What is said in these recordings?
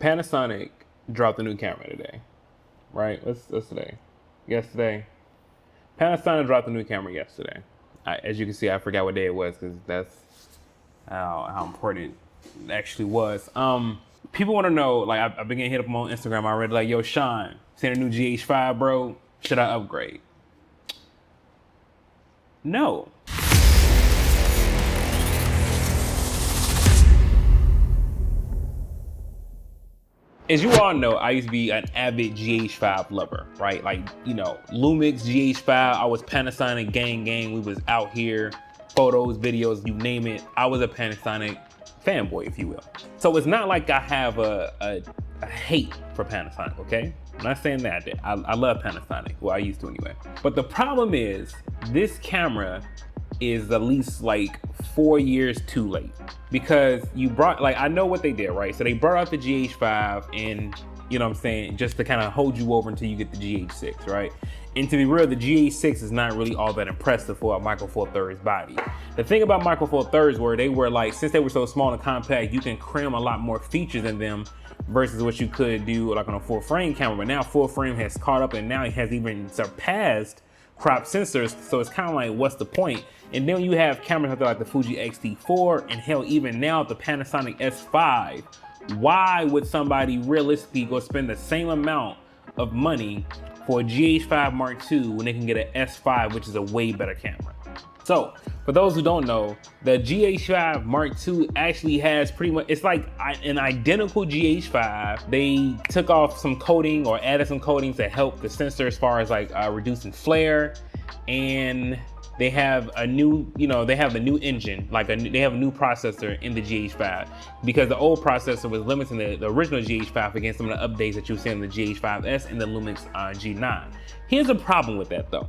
Panasonic dropped a new camera today, right? What's today? Yesterday. Panasonic dropped a new camera yesterday. As you can see, I forgot what day it was because that's how important it actually was. People want to know, like, I've been getting hit up on Instagram already, like, yo, Sean, seen a new Gh5, bro? Should I upgrade? No. As you all know, I used to be an avid Gh5 lover, right? Like, you know, Lumix, Gh5, I was Panasonic gang. We was out here, photos, videos, you name it. I was a Panasonic fanboy, if you will. So it's not like I have a hate for Panasonic, okay? I'm not saying that. I love Panasonic, well, I used to anyway. But the problem is, this camera is at least like 4 years too late, because you brought, like, I know what they did, right? So they brought out the Gh5 and, you know what I'm saying, just to kind of hold you over until you get the Gh6, right? And to be real, the Gh6 is not really all that impressive for a Micro Four Thirds body. The thing about Micro Four Thirds were they were like, since they were so small and compact, you can cram a lot more features in them versus what you could do like on a full frame camera. But now full frame has caught up and now it has even surpassed crop sensors, so it's kind of like, what's the point? And then you have cameras out there like the Fuji X-T4 and hell, even now the Panasonic S5. Why would somebody realistically go spend the same amount of money for a Gh5 Mark II when they can get an S5, which is a way better camera? So for those who don't know, the Gh5 Mark II actually has pretty much, it's like an identical Gh5. They took off some coating or added some coating to help the sensor as far as like reducing flare, and they have a new, you know, they have a new engine, like they have a new processor in the Gh5, because the old processor was limiting the original Gh5 against some of the updates that you see in the Gh5S and the Lumix G9. Here's a problem with that though.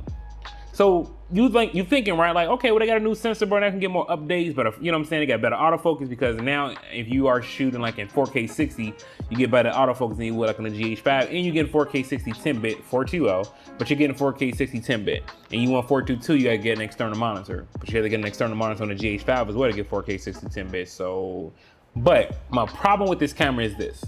So you're thinking, right, like, okay, well, they got a new sensor, bro, that can get more updates, but you know what I'm saying, they got better autofocus, because now if you are shooting like in 4K 60, you get better autofocus than you would like on the Gh5, and you get 4K 60 10-bit 420, but you're getting 4K 60 10-bit, and you want 422, you gotta get an external monitor, but you have to get an external monitor on the Gh5 as well to get 4K 60 10-bit. So, but my problem with this camera is this: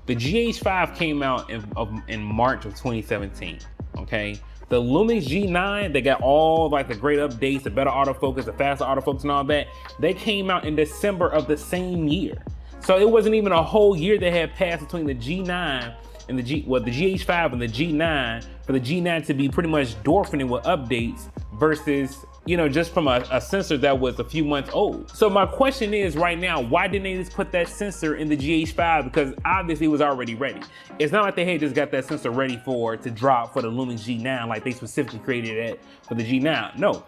the Gh5 came out in March of 2017, okay? The Lumix G9, they got all like the great updates, the better autofocus, the faster autofocus and all that. They came out in December of the same year. So it wasn't even a whole year that had passed between the G9 and the Gh5 and the G9 for the G9 to be pretty much dwarfing it with updates versus, you know, just from a sensor that was a few months old. So my question is right now, why didn't they just put that sensor in the Gh5? Because obviously it was already ready. It's not like they had just got that sensor ready to drop for the Lumix G9, like they specifically created it for the G9. No.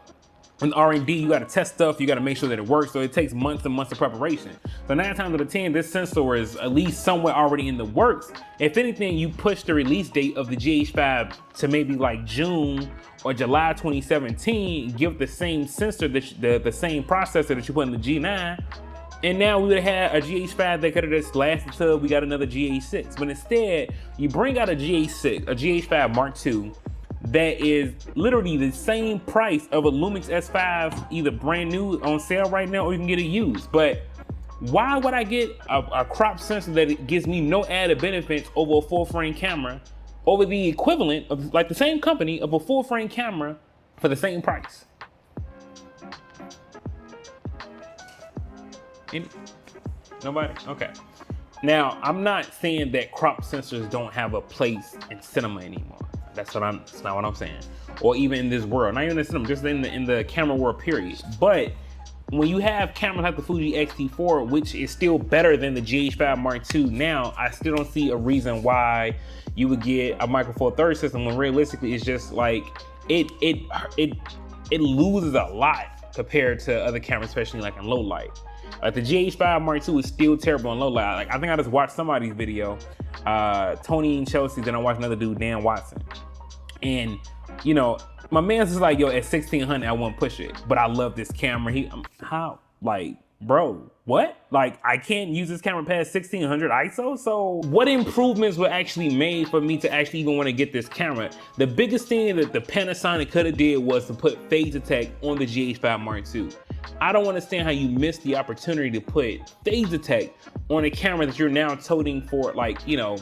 In R&D, you gotta test stuff, you gotta make sure that it works, so it takes months and months of preparation. So 9 times out of 10, this sensor is at least somewhere already in the works. If anything, you push the release date of the Gh5 to maybe like June or July 2017, give the same sensor, the same processor that you put in the G9, and now we would have had a Gh5 that could have just lasted till we got another Gh6. But instead, you bring out a Gh5 Mark II, that is literally the same price of a Lumix S5, either brand new on sale right now, or you can get it used. But why would I get a crop sensor that gives me no added benefits over a full frame camera, over the equivalent of, like, the same company of a full frame camera for the same price? Nobody? Okay. Now, I'm not saying that crop sensors don't have a place in cinema anymore. That's not what I'm saying. Or even in this world, not even in cinema, just in the camera world, period. But when you have cameras like the Fuji X-T4, which is still better than the Gh5 Mark II now, I still don't see a reason why you would get a Micro Four Thirds system when realistically it's just like, it loses a lot compared to other cameras, especially like in low light. Like the Gh5 Mark II is still terrible in low light. Like, I think I just watched somebody's video, Tony and Chelsea, then I watched another dude, Dan Watson. And, you know, my man's just like, yo, at 1600, I won't push it, but I love this camera. How? Like, bro, what? Like, I can't use this camera past 1600 ISO? So what improvements were actually made for me to actually even want to get this camera? The biggest thing that the Panasonic could have did was to put phase detect on the Gh5 Mark II. I don't understand how you missed the opportunity to put phase detect on a camera that you're now toting for, like, you know,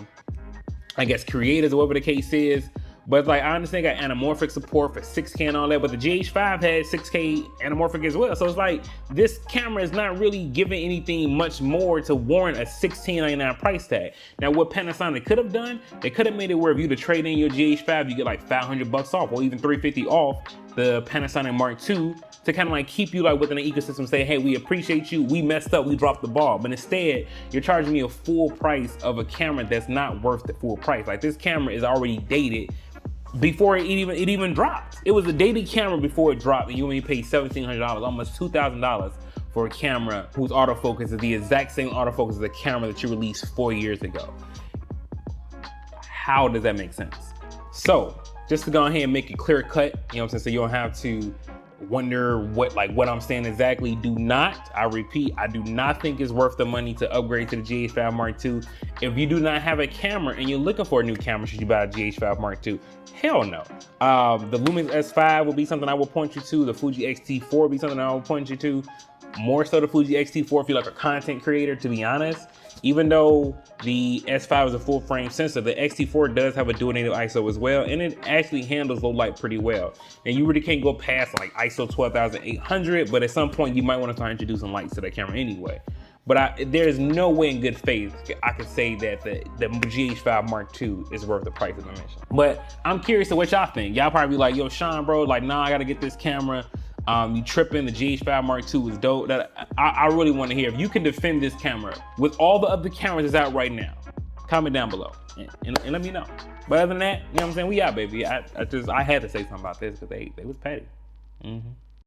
I guess creators or whatever the case is. But like, I understand got anamorphic support for 6K and all that, but the Gh5 had 6K anamorphic as well. So it's like, this camera is not really giving anything much more to warrant a $1699 price tag. Now, what Panasonic could have done, they could have made it where if you to trade in your Gh5, you get like $500 off, or even $350 off the Panasonic Mark II, to kind of like keep you like within the ecosystem, say, hey, we appreciate you, we messed up, we dropped the ball. But instead, you're charging me a full price of a camera that's not worth the full price. Like, this camera is already dated before it even dropped. It was a dated camera before it dropped, and you only paid $1,700, almost $2,000 for a camera whose autofocus is the exact same autofocus as the camera that you released 4 years ago. How does that make sense? So, just to go ahead and make it clear cut, you know what I'm saying, so you don't have to wonder what I'm saying exactly. Do not, I repeat, I do not think it's worth the money to upgrade to the Gh5 Mark II. If you do not have a camera and you're looking for a new camera, should you buy a Gh5 Mark II? Hell no. The Lumix S5 will be something I will point you to. The Fuji X-T4 will be something I will point you to. More so the Fuji X-T4 if you're like a content creator, to be honest. Even though the S5 is a full frame sensor, the X-T4 does have a dual native ISO as well, and it actually handles low light pretty well. And you really can't go past like ISO 12,800, but at some point you might want to start introducing lights to that camera anyway. But there's no way in good faith I could say that the Gh5 Mark II is worth the price of admission. But I'm curious to what y'all think. Y'all probably be like, yo, Sean, bro, like, nah, I gotta get this camera. You tripping, the Gh5 Mark II was dope. I really want to hear if you can defend this camera with all the other cameras that's out right now. Comment down below and let me know. But other than that, you know what I'm saying, we out, baby. I had to say something about this because they was petty.